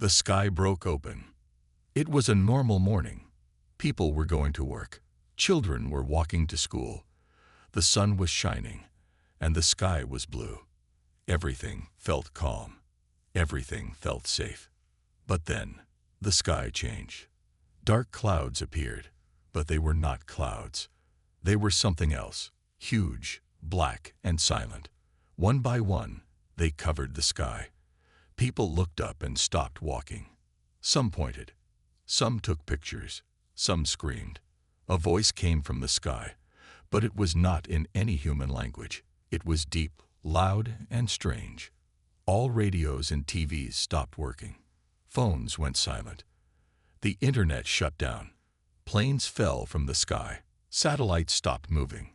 The sky broke open. It was a normal morning. People were going to work. Children were walking to school. The sun was shining, and the sky was blue. Everything felt calm. Everything felt safe. But then, the sky changed. Dark clouds appeared, but they were not clouds. They were something else, huge, black, and silent. One by one, they covered the sky. People looked up and stopped walking. Some pointed. Some took pictures. Some screamed. A voice came from the sky, but it was not in any human language. It was deep, loud, and strange. All radios and TVs stopped working. Phones went silent. The internet shut down. Planes fell from the sky. Satellites stopped moving.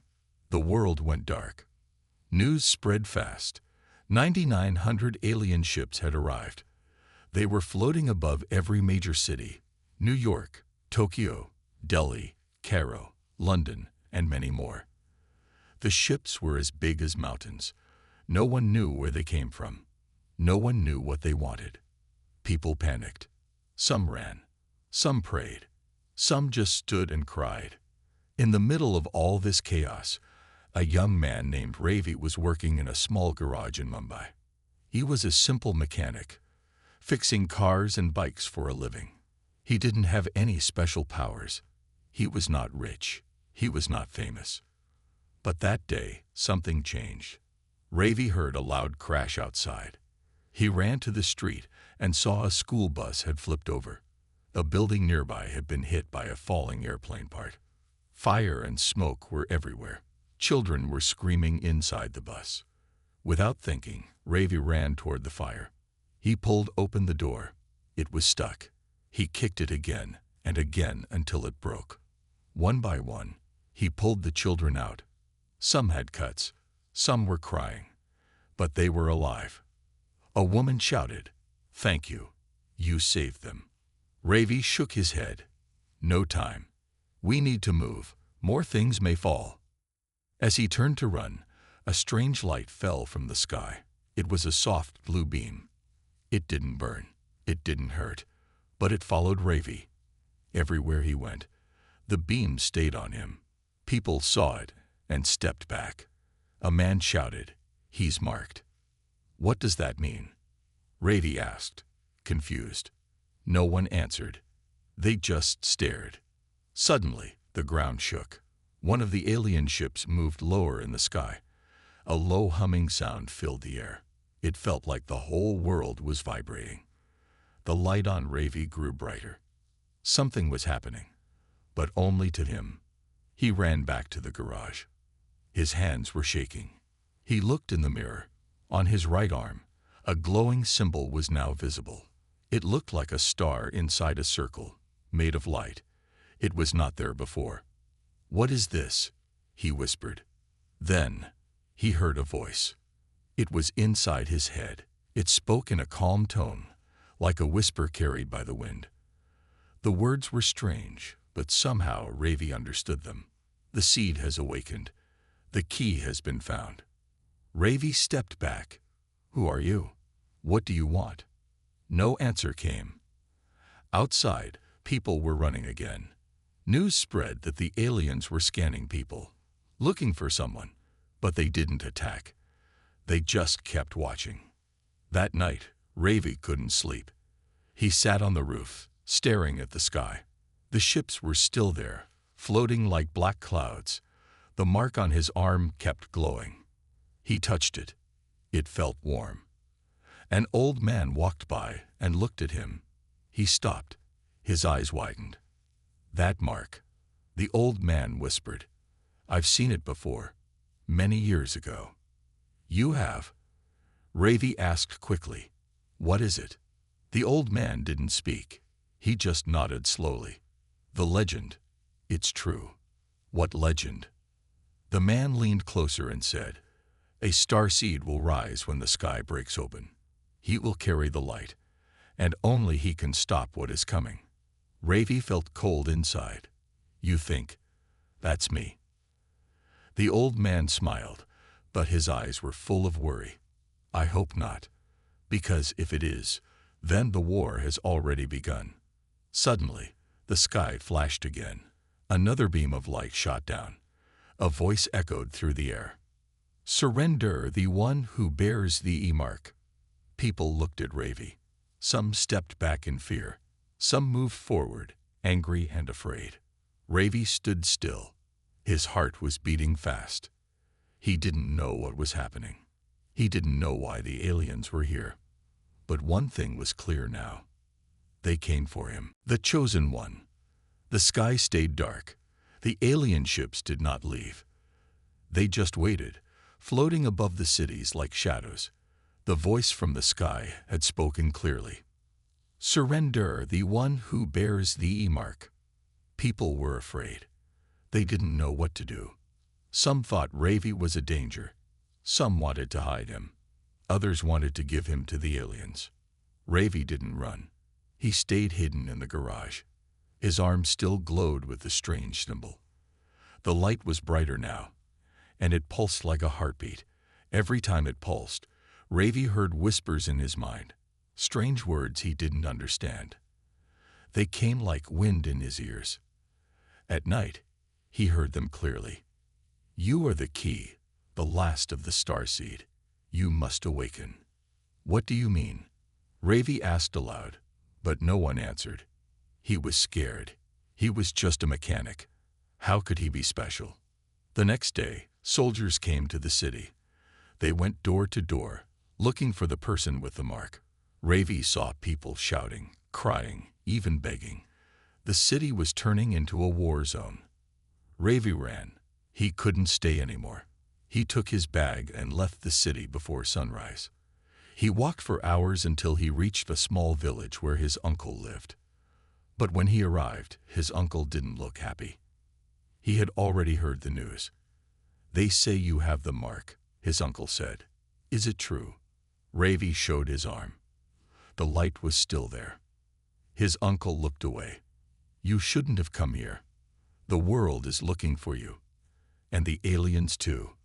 The world went dark. News spread fast. 9,900 alien ships had arrived. They were floating above every major city: New York, Tokyo, Delhi, Cairo, London, and many more. The ships were as big as mountains. No one knew where they came from. No one knew what they wanted. People panicked. Some ran. Some prayed. Some just stood and cried. In the middle of all this chaos, a young man named Ravi was working in a small garage in Mumbai. He was a simple mechanic, fixing cars and bikes for a living. He didn't have any special powers. He was not rich. He was not famous. But that day, something changed. Ravi heard a loud crash outside. He ran to the street and saw a school bus had flipped over. A building nearby had been hit by a falling airplane part. Fire and smoke were everywhere. Children were screaming inside the bus. Without thinking, Ravi ran toward the fire. He pulled open the door. It was stuck. He kicked it again and again until it broke. One by one, he pulled the children out. Some had cuts. Some were crying. But they were alive. A woman shouted, "Thank you. You saved them." Ravi shook his head. "No time. We need to move. More things may fall." As he turned to run, a strange light fell from the sky. It was a soft blue beam. It didn't burn. It didn't hurt. But it followed Ravi. Everywhere he went, the beam stayed on him. People saw it and stepped back. A man shouted, "He's marked." "What does that mean?" Ravi asked, confused. No one answered. They just stared. Suddenly, the ground shook. One of the alien ships moved lower in the sky. A low humming sound filled the air. It felt like the whole world was vibrating. The light on Ravi grew brighter. Something was happening, but only to him. He ran back to the garage. His hands were shaking. He looked in the mirror. On his right arm, a glowing symbol was now visible. It looked like a star inside a circle, made of light. It was not there before. "What is this?" he whispered. Then, he heard a voice. It was inside his head. It spoke in a calm tone, like a whisper carried by the wind. The words were strange, but somehow Ravi understood them. "The seed has awakened. The key has been found." Ravi stepped back. "Who are you? What do you want?" No answer came. Outside, people were running again. News spread that the aliens were scanning people, looking for someone, but they didn't attack. They just kept watching. That night, Ravi couldn't sleep. He sat on the roof, staring at the sky. The ships were still there, floating like black clouds. The mark on his arm kept glowing. He touched it. It felt warm. An old man walked by and looked at him. He stopped. His eyes widened. "That mark," the old man whispered. "I've seen it before, many years ago." "You have?" Ravi asked quickly. "What is it?" The old man didn't speak. He just nodded slowly. "The legend. It's true." "What legend?" The man leaned closer and said, "A star seed will rise when the sky breaks open. He will carry the light, and only he can stop what is coming." Ravi felt cold inside. "You think that's me?" The old man smiled, but his eyes were full of worry. "I hope not, because if it is, Then the war has already begun. Suddenly, the sky flashed again. Another beam of light shot down. A voice echoed through the air. "Surrender the one who bears the E-mark." People looked at Ravi. Some stepped back in fear. Some moved forward, angry and afraid. Ravi stood still. His heart was beating fast. He didn't know what was happening. He didn't know why the aliens were here. But one thing was clear now. They came for him. The chosen one. The sky stayed dark. The alien ships did not leave. They just waited, floating above the cities like shadows. The voice from the sky had spoken clearly. "Surrender the one who bears the E-mark." People were afraid. They didn't know what to do. Some thought Ravi was a danger. Some wanted to hide him. Others wanted to give him to the aliens. Ravi didn't run. He stayed hidden in the garage. His arm still glowed with the strange symbol. The light was brighter now, and it pulsed like a heartbeat. Every time it pulsed, Ravi heard whispers in his mind, strange words he didn't understand. They came like wind in his ears. At night, he heard them clearly. "You are the key, the last of the starseed. You must awaken." "What do you mean?" Ravi asked aloud, but no one answered. He was scared. He was just a mechanic. How could he be special? The next day, soldiers came to the city. They went door to door, looking for the person with the mark. Ravi saw people shouting, crying, even begging. The city was turning into a war zone. Ravi ran. He couldn't stay anymore. He took his bag and left the city before sunrise. He walked for hours until he reached a small village where his uncle lived. But when he arrived, his uncle didn't look happy. He had already heard the news. "They say you have the mark," his uncle said. "Is it true?" Ravi showed his arm. The light was still there. His uncle looked away. "You shouldn't have come here. The world is looking for you. And the aliens too."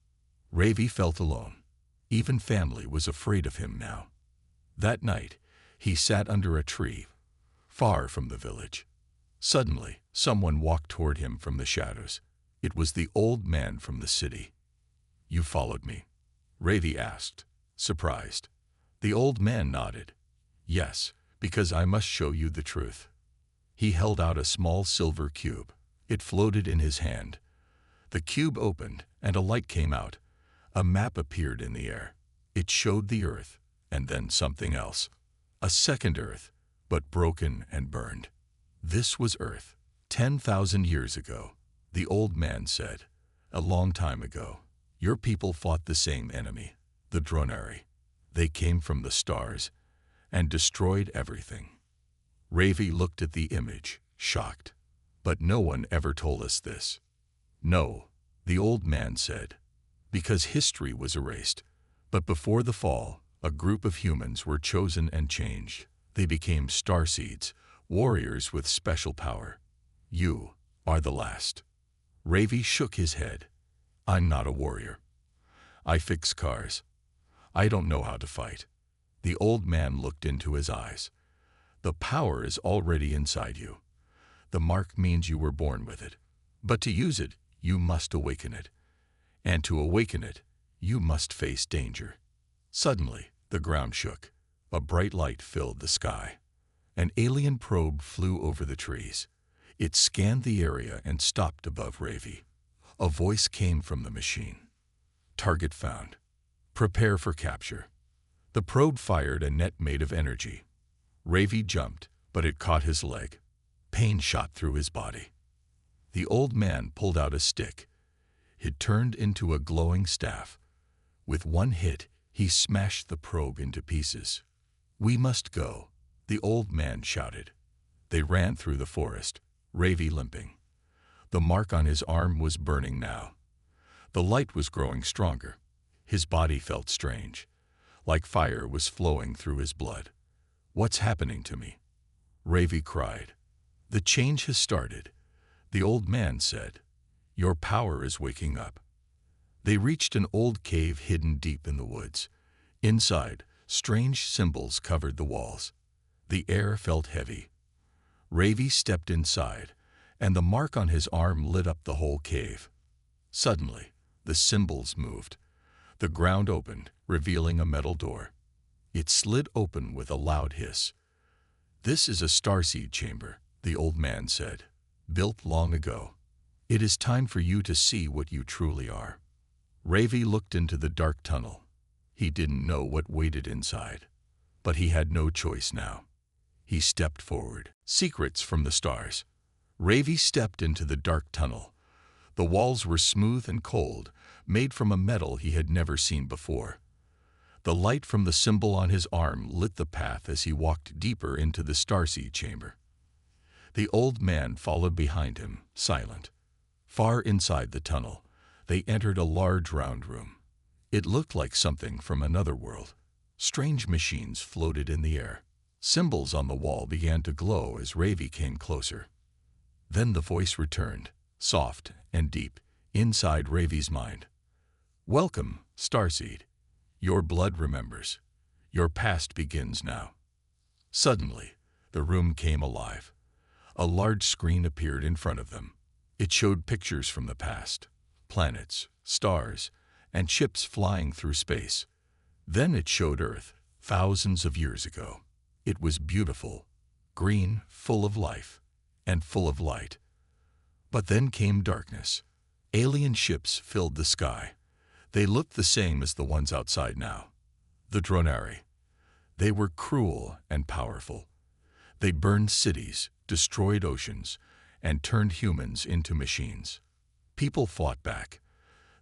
Ravi felt alone. Even family was afraid of him now. That night, he sat under a tree, far from the village. Suddenly, someone walked toward him from the shadows. It was the old man from the city. "You followed me?" Ravi asked, surprised. The old man nodded. "Yes, because I must show you the truth." He held out a small silver cube. It floated in his hand. The cube opened, and a light came out. A map appeared in the air. It showed the Earth, and then something else. A second Earth, but broken and burned. This was Earth. 10,000 years ago, the old man said. A long time ago, your people fought the same enemy, the Dronari. They came from the stars and destroyed everything. Ravi looked at the image, shocked. "But no one ever told us this." "No," the old man said, "because history was erased. But before the fall, a group of humans were chosen and changed. They became starseeds, warriors with special power. You are the last." Ravi shook his head. "I'm not a warrior. I fix cars. I don't know how to fight." The old man looked into his eyes. "The power is already inside you. The mark means you were born with it. But to use it, you must awaken it. And to awaken it, you must face danger." Suddenly, the ground shook. A bright light filled the sky. An alien probe flew over the trees. It scanned the area and stopped above Ravi. A voice came from the machine. "Target found. Prepare for capture." The probe fired a net made of energy. Ravi jumped, but it caught his leg. Pain shot through his body. The old man pulled out a stick. It turned into a glowing staff. With one hit, he smashed the probe into pieces. "We must go," the old man shouted. They ran through the forest, Ravi limping. The mark on his arm was burning now. The light was growing stronger. His body felt strange, like fire was flowing through his blood. "What's happening to me?" Ravi cried. "The change has started," the old man said. "Your power is waking up." They reached an old cave hidden deep in the woods. Inside, strange symbols covered the walls. The air felt heavy. Ravi stepped inside, and the mark on his arm lit up the whole cave. Suddenly, the symbols moved. The ground opened, revealing a metal door. It slid open with a loud hiss. "This is a starseed chamber," the old man said, "built long ago. It is time for you to see what you truly are." Ravi looked into the dark tunnel. He didn't know what waited inside, but he had no choice now. He stepped forward. Secrets from the stars. Ravi stepped into the dark tunnel. The walls were smooth and cold, made from a metal he had never seen before. The light from the symbol on his arm lit the path as he walked deeper into the starseed chamber. The old man followed behind him, silent. Far inside the tunnel, they entered a large round room. It looked like something from another world. Strange machines floated in the air. Symbols on the wall began to glow as Ravi came closer. Then the voice returned, soft and deep, inside Ravi's mind. "Welcome, starseed. Your blood remembers. Your past begins now." Suddenly, the room came alive. A large screen appeared in front of them. It showed pictures from the past, planets, stars, and ships flying through space. Then it showed Earth, thousands of years ago. It was beautiful, green, full of life, and full of light. But then came darkness. Alien ships filled the sky. They looked the same as the ones outside now. The Dronari. They were cruel and powerful. They burned cities, destroyed oceans, and turned humans into machines. People fought back.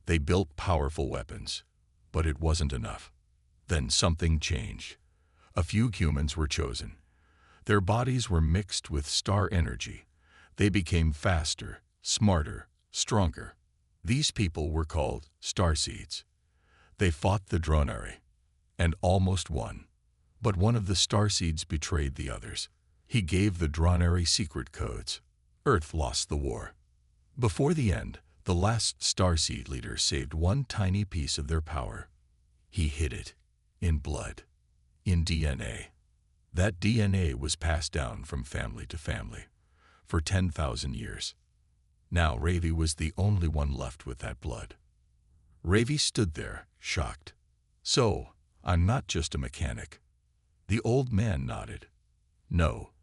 They built powerful weapons, but it wasn't enough. Then something changed. A few humans were chosen. Their bodies were mixed with star energy. They became faster, smarter, stronger. These people were called starseeds. They fought the Dronari, and almost won. But one of the starseeds betrayed the others. He gave the Dronari secret codes. Earth lost the war. Before the end, the last starseed leader saved one tiny piece of their power. He hid it in blood, in DNA. That DNA was passed down from family to family for 10,000 years. Now Ravi was the only one left with that blood. Ravi stood there, shocked. "So, I'm not just a mechanic." The old man nodded. "No,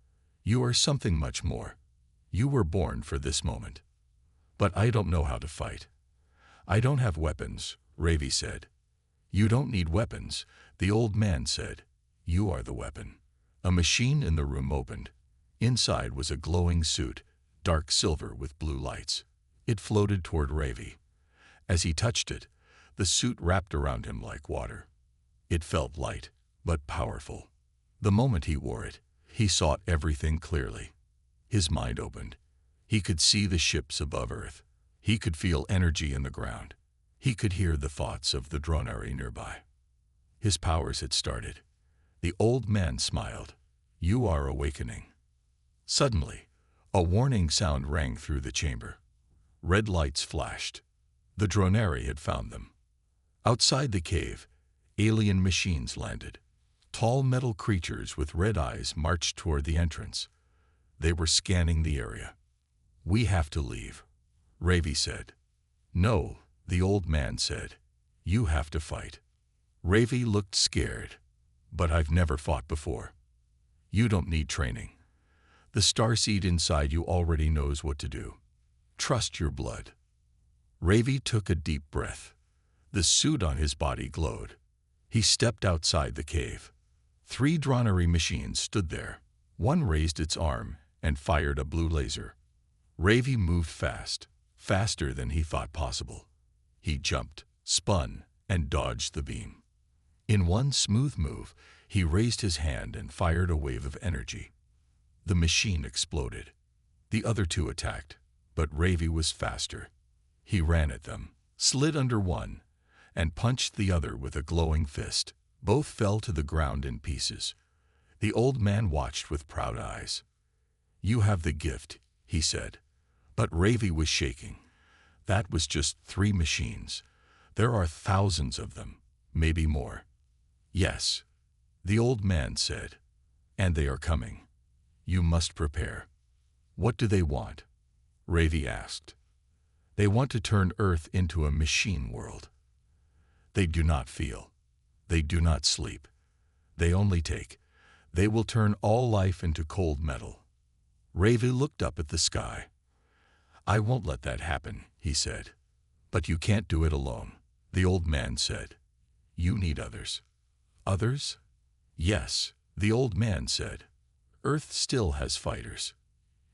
you are something much more. You were born for this moment." "But I don't know how to fight." "I don't have weapons," Ravi said. "You don't need weapons," the old man said. "You are the weapon." A machine in the room opened. Inside was a glowing suit, dark silver with blue lights. It floated toward Ravi. As he touched it, the suit wrapped around him like water. It felt light, but powerful. The moment he wore it, he saw everything clearly. His mind opened. He could see the ships above Earth. He could feel energy in the ground. He could hear the thoughts of the Dronari nearby. His powers had started. The old man smiled. "You are awakening." Suddenly, a warning sound rang through the chamber. Red lights flashed. The Dronari had found them. Outside the cave, alien machines landed. Tall metal creatures with red eyes marched toward the entrance. They were scanning the area. "We have to leave," Ravi said. "No," the old man said. "You have to fight." Ravi looked scared. "But I've never fought before." "You don't need training. The starseed inside you already knows what to do. Trust your blood." Ravi took a deep breath. The suit on his body glowed. He stepped outside the cave. 3 Dronari machines stood there. One raised its arm and fired a blue laser. Ravi moved fast, faster than he thought possible. He jumped, spun, and dodged the beam. In one smooth move, he raised his hand and fired a wave of energy. The machine exploded. The other 2 attacked, but Ravi was faster. He ran at them, slid under one, and punched the other with a glowing fist. Both fell to the ground in pieces. The old man watched with proud eyes. "You have the gift," he said. But Ravi was shaking. "That was just 3 machines. There are thousands of them, maybe more." "Yes," the old man said. And they are coming. You must prepare. What do they want? Ravi asked. They want to turn Earth into a machine world. They do not feel. They do not sleep. They only take. They will turn all life into cold metal. Ravi looked up at the sky. I won't let that happen, he said. But you can't do it alone, the old man said. You need others. Others? Yes, the old man said. Earth still has fighters.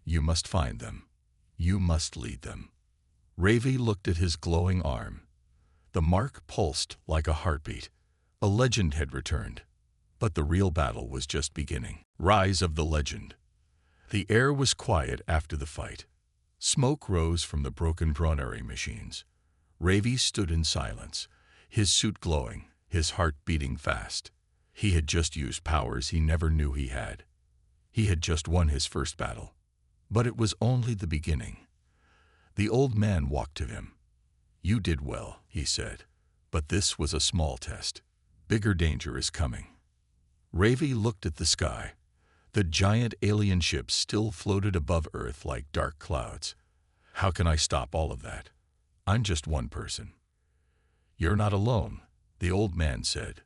You must find them. You must lead them. Ravi looked at his glowing arm. The mark pulsed like a heartbeat. A legend had returned. But the real battle was just beginning. Rise of the legend. The air was quiet after the fight. Smoke rose from the broken bravery machines. Ravi stood in silence, his suit glowing, his heart beating fast. He had just used powers he never knew he had. He had just won his first battle. But it was only the beginning. The old man walked to him. You did well, he said. But this was a small test. Bigger danger is coming. Ravi looked at the sky. The giant alien ships still floated above Earth like dark clouds. How can I stop all of that? I'm just one person. You're not alone, the old man said.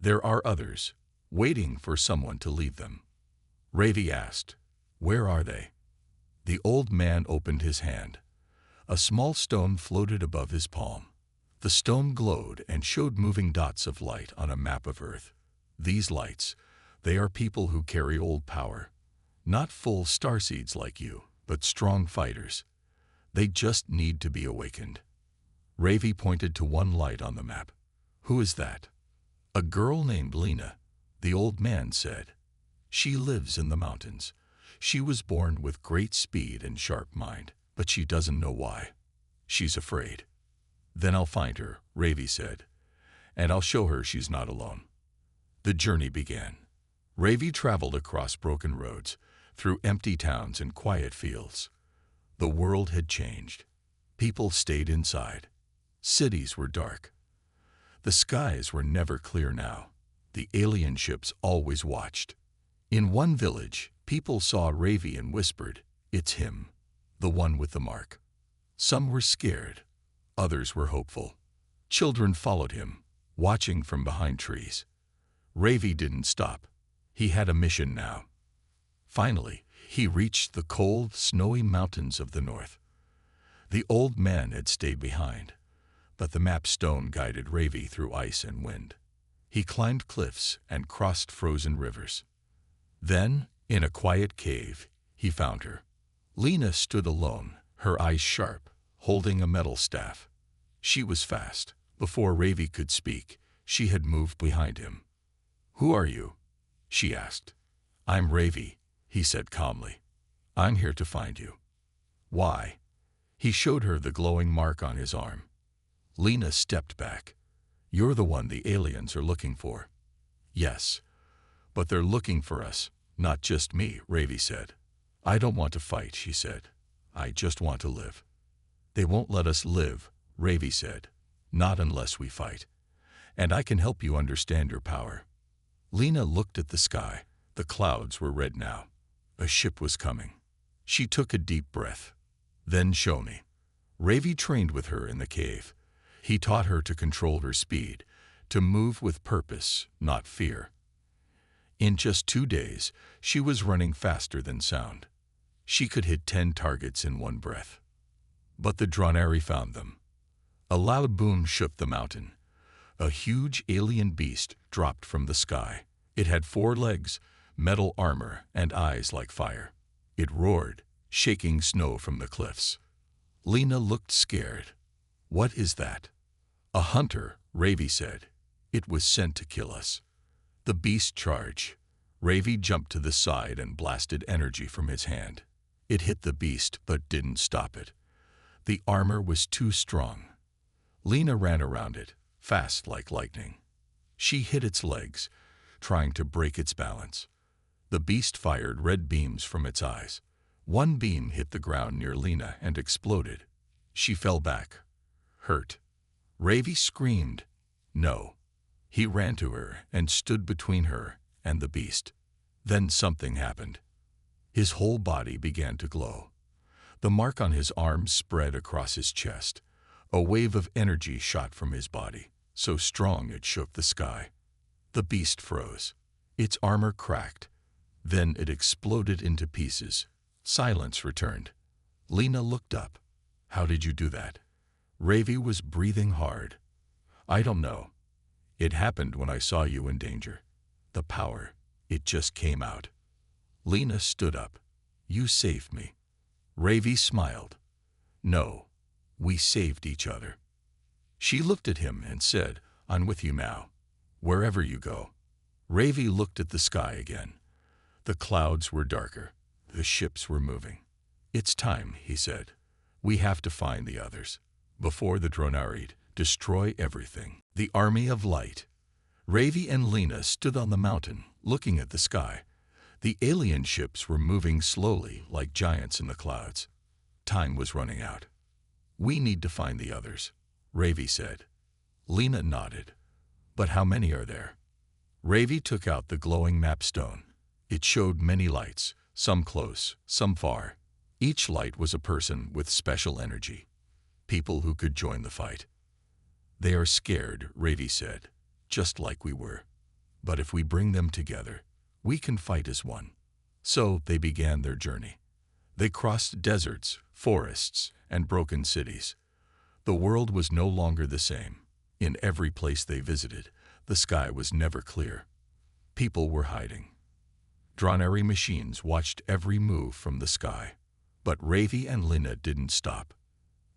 There are others, waiting for someone to lead them. Ravi asked, where are they? The old man opened his hand. A small stone floated above his palm. The stone glowed and showed moving dots of light on a map of Earth. These lights, they are people who carry old power. Not full starseeds like you, but strong fighters. They just need to be awakened. Ravi pointed to one light on the map. Who is that? A girl named Lena, the old man said. She lives in the mountains. She was born with great speed and sharp mind, but she doesn't know why. She's afraid. Then I'll find her, Ravi said, and I'll show her she's not alone. The journey began. Ravi traveled across broken roads, through empty towns and quiet fields. The world had changed. People stayed inside. Cities were dark. The skies were never clear now. The alien ships always watched. In one village, people saw Ravi and whispered, it's him, the one with the mark. Some were scared. Others were hopeful. Children followed him, watching from behind trees. Ravi didn't stop. He had a mission now. Finally, he reached the cold, snowy mountains of the north. The old man had stayed behind, but the map stone guided Ravi through ice and wind. He climbed cliffs and crossed frozen rivers. Then, in a quiet cave, he found her. Lena stood alone, her eyes sharp, holding a metal staff. She was fast. Before Ravi could speak, she had moved behind him. Who are you? She asked. I'm Ravi, he said calmly. I'm here to find you. Why? He showed her the glowing mark on his arm. Lena stepped back. You're the one the aliens are looking for. Yes, but they're looking for us, not just me, Ravi said. I don't want to fight, she said. I just want to live. They won't let us live, Ravi said. Not unless we fight. And I can help you understand your power. Lena looked at the sky. The clouds were red now. A ship was coming. She took a deep breath. Then show me. Ravi trained with her in the cave. He taught her to control her speed, to move with purpose, not fear. In just 2 days, she was running faster than sound. She could hit 10 targets in one breath. But the Dronari found them. A loud boom shook the mountain. A huge alien beast dropped from the sky. It had 4 legs, metal armor, and eyes like fire. It roared, shaking snow from the cliffs. Lena looked scared. What is that? A hunter, Ravi said. It was sent to kill us. The beast charged. Ravi jumped to the side and blasted energy from his hand. It hit the beast but didn't stop it. The armor was too strong. Lena ran around it, fast like lightning. She hit its legs, trying to break its balance. The beast fired red beams from its eyes. One beam hit the ground near Lena and exploded. She fell back, hurt. Ravi screamed, no. He ran to her and stood between her and the beast. Then something happened. His whole body began to glow. The mark on his arm spread across his chest. A wave of energy shot from his body, so strong it shook the sky. The beast froze. Its armor cracked. Then it exploded into pieces. Silence returned. Lena looked up. "How did you do that?" Ravi was breathing hard. "I don't know. It happened when I saw you in danger. The power, it just came out." Lena stood up. "You saved me." Ravi smiled. "No, we saved each other." She looked at him and said, "I'm with you now, wherever you go." Ravi looked at the sky again. The clouds were darker. The ships were moving. "It's time," he said. "We have to find the others. Before the Dronarid destroy everything." The army of light. Ravi and Lena stood on the mountain, looking at the sky. The alien ships were moving slowly like giants in the clouds. Time was running out. "We need to find the others," Ravi said. Lena nodded. "But how many are there?" Ravi took out the glowing map stone. It showed many lights, some close, some far. Each light was a person with special energy, people who could join the fight. "They are scared," Ravi said, "just like we were. But if we bring them together, we can fight as one." So they began their journey. They crossed deserts, forests, and broken cities. The world was no longer the same. In every place they visited, the sky was never clear. People were hiding. Dronary machines watched every move from the sky. But Ravi and Lena didn't stop.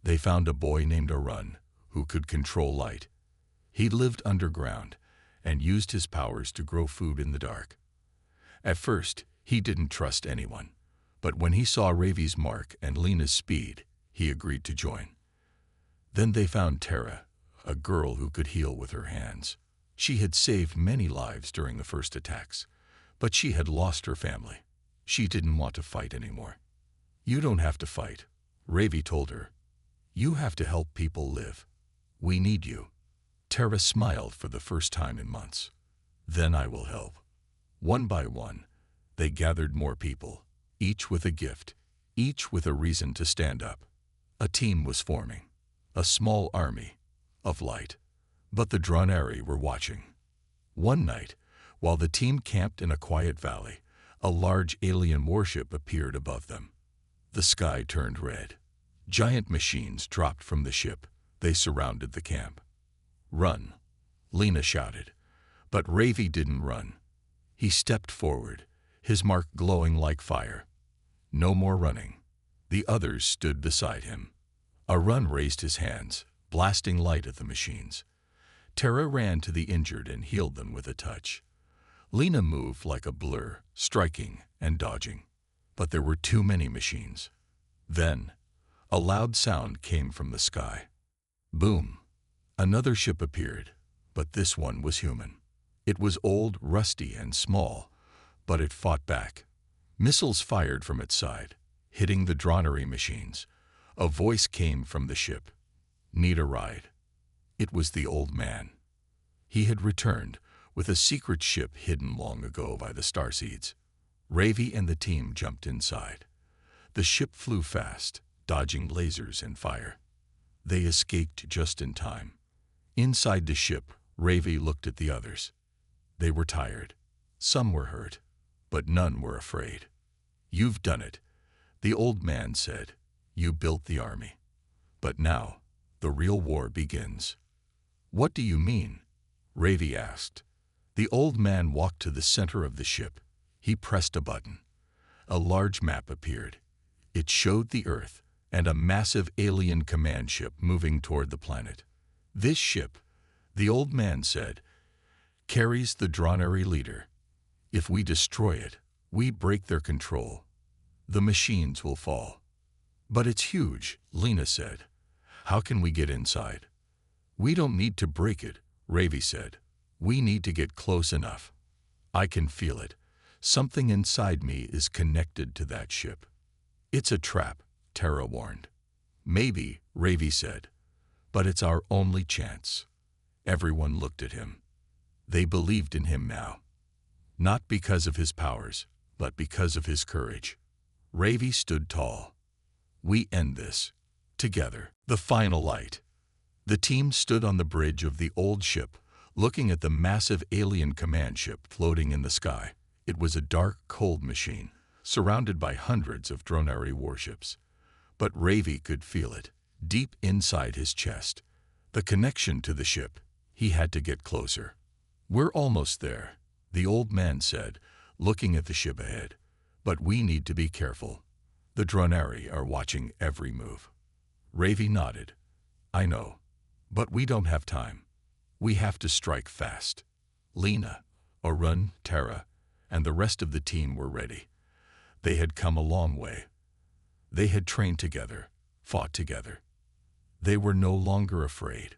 They found a boy named Arun who could control light. He lived underground and used his powers to grow food in the dark. At first, he didn't trust anyone. But when he saw Ravi's mark and Lena's speed, he agreed to join. Then they found Tara, a girl who could heal with her hands. She had saved many lives during the first attacks, but she had lost her family. She didn't want to fight anymore. "You don't have to fight," Ravi told her. "You have to help people live. We need you." Tara smiled for the first time in months. "Then I will help." One by one, they gathered more people, each with a gift, each with a reason to stand up. A team was forming, a small army of light. But the Dronari were watching. One night, while the team camped in a quiet valley, a large alien warship appeared above them. The sky turned red. Giant machines dropped from the ship. They surrounded the camp. "Run," Lena shouted. But Ravi didn't run. He stepped forward, his mark glowing like fire. No more running. The others stood beside him. Arun raised his hands, blasting light at the machines. Tara ran to the injured and healed them with a touch. Lena moved like a blur, striking and dodging. But there were too many machines. Then, a loud sound came from the sky. Boom! Another ship appeared, but this one was human. It was old, rusty, and small, but it fought back. Missiles fired from its side, hitting the Dronary machines. A voice came from the ship. "Need a ride?" It was the old man. He had returned with a secret ship hidden long ago by the starseeds. Ravi and the team jumped inside. The ship flew fast, dodging lasers and fire. They escaped just in time. Inside the ship, Ravi looked at the others. They were tired. Some were hurt, but none were afraid. "You've done it," the old man said. "You built the army. But now, the real war begins." "What do you mean?" Ravi asked. The old man walked to the center of the ship. He pressed a button. A large map appeared. It showed the Earth and a massive alien command ship moving toward the planet. "This ship," the old man said, "carries the Dronary leader. If we destroy it, we break their control. The machines will fall." "But it's huge," Lena said. "How can we get inside?" "We don't need to break it," Ravi said. "We need to get close enough. I can feel it. Something inside me is connected to that ship." "It's a trap," Tara warned. "Maybe," Ravi said, "but it's our only chance." Everyone looked at him. They believed in him now. not because of his powers, but because of his courage. Ravi stood tall. We end this. Together. The final light. The team stood on the bridge of the old ship, looking at the massive alien command ship floating in the sky. It was a dark, cold machine, surrounded by hundreds of Dronari warships. But Ravi could feel it, deep inside his chest. The connection to the ship. He had to get closer. We're almost there, the old man said, looking at the ship ahead. But we need to be careful. The Dronari are watching every move. Ravi nodded. I know. But we don't have time. We have to strike fast. Lena, Arun, Tara, and the rest of the team were ready. They had come a long way. They had trained together, fought together. They were no longer afraid.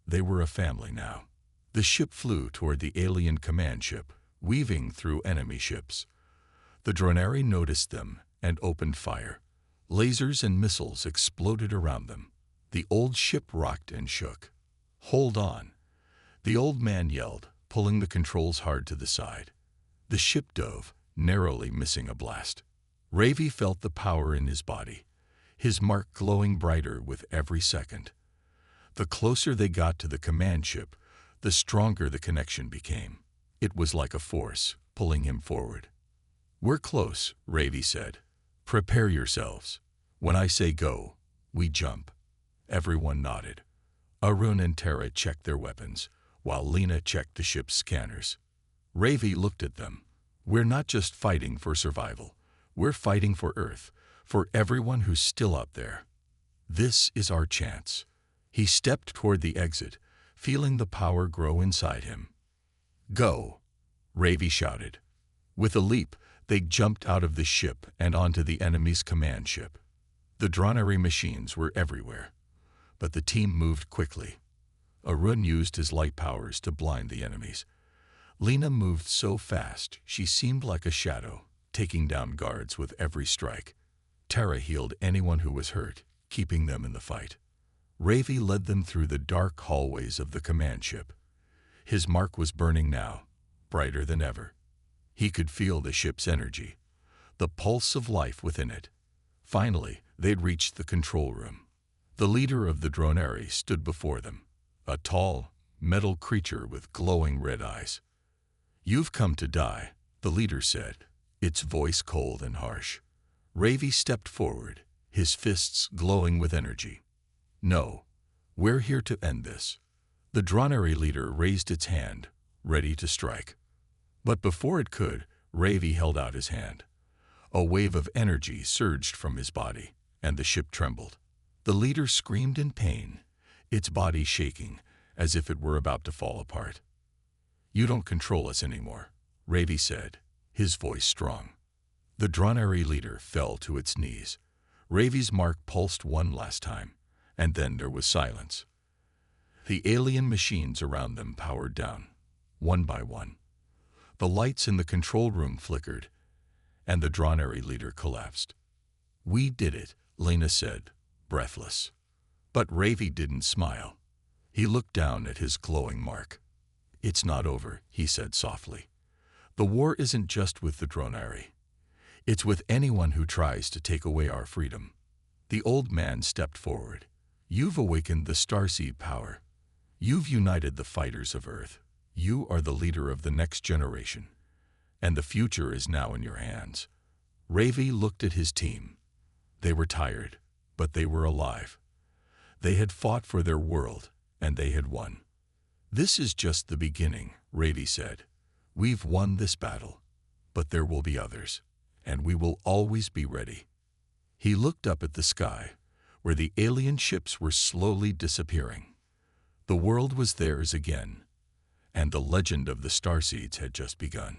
They were a family now. The ship flew toward the alien command ship, weaving through enemy ships. The Dronari noticed them and opened fire. Lasers and missiles exploded around them. The old ship rocked and shook. Hold on, the old man yelled, pulling the controls hard to the side. The ship dove, narrowly missing a blast. Ravi felt the power in his body, his mark glowing brighter with every second. The closer they got to the command ship, the stronger the connection became. It was like a force, pulling him forward. We're close, Ravi said. Prepare yourselves. When I say go, we jump. Everyone nodded. Arun and Tara checked their weapons, while Lena checked the ship's scanners. Ravi looked at them. We're not just fighting for survival. We're fighting for Earth, for everyone who's still out there. This is our chance. He stepped toward the exit, feeling the power grow inside him. Go, Ravi shouted. With a leap, they jumped out of the ship and onto the enemy's command ship. The Dronari machines were everywhere, but the team moved quickly. Arun used his light powers to blind the enemies. Lena moved so fast she seemed like a shadow, taking down guards with every strike. Tara healed anyone who was hurt, keeping them in the fight. Ravi led them through the dark hallways of the command ship. His mark was burning now, brighter than ever. He could feel the ship's energy, the pulse of life within it. Finally, they'd reached the control room. The leader of the Dronari stood before them, a tall, metal creature with glowing red eyes. You've come to die, the leader said, its voice cold and harsh. Ravi stepped forward, his fists glowing with energy. No, we're here to end this. The Dronari leader raised its hand, ready to strike. But before it could, Ravi held out his hand. A wave of energy surged from his body, and the ship trembled. The leader screamed in pain, its body shaking, as if it were about to fall apart. You don't control us anymore, Ravi said, his voice strong. The Dronari leader fell to its knees. Ravi's mark pulsed one last time, and then there was silence. The alien machines around them powered down, one by one. The lights in the control room flickered, and the Dronari leader collapsed. We did it, Lena said, breathless. But Ravi didn't smile. He looked down at his glowing mark. It's not over, he said softly. The war isn't just with the Dronari. It's with anyone who tries to take away our freedom. The old man stepped forward. You've awakened the starseed power. You've united the fighters of Earth. You are the leader of the next generation, and the future is now in your hands. Ravi looked at his team. They were tired, but they were alive. They had fought for their world, and they had won. This is just the beginning, Ravi said. We've won this battle, but there will be others, and we will always be ready. He looked up at the sky, where the alien ships were slowly disappearing. The world was theirs again, and the legend of the starseeds had just begun.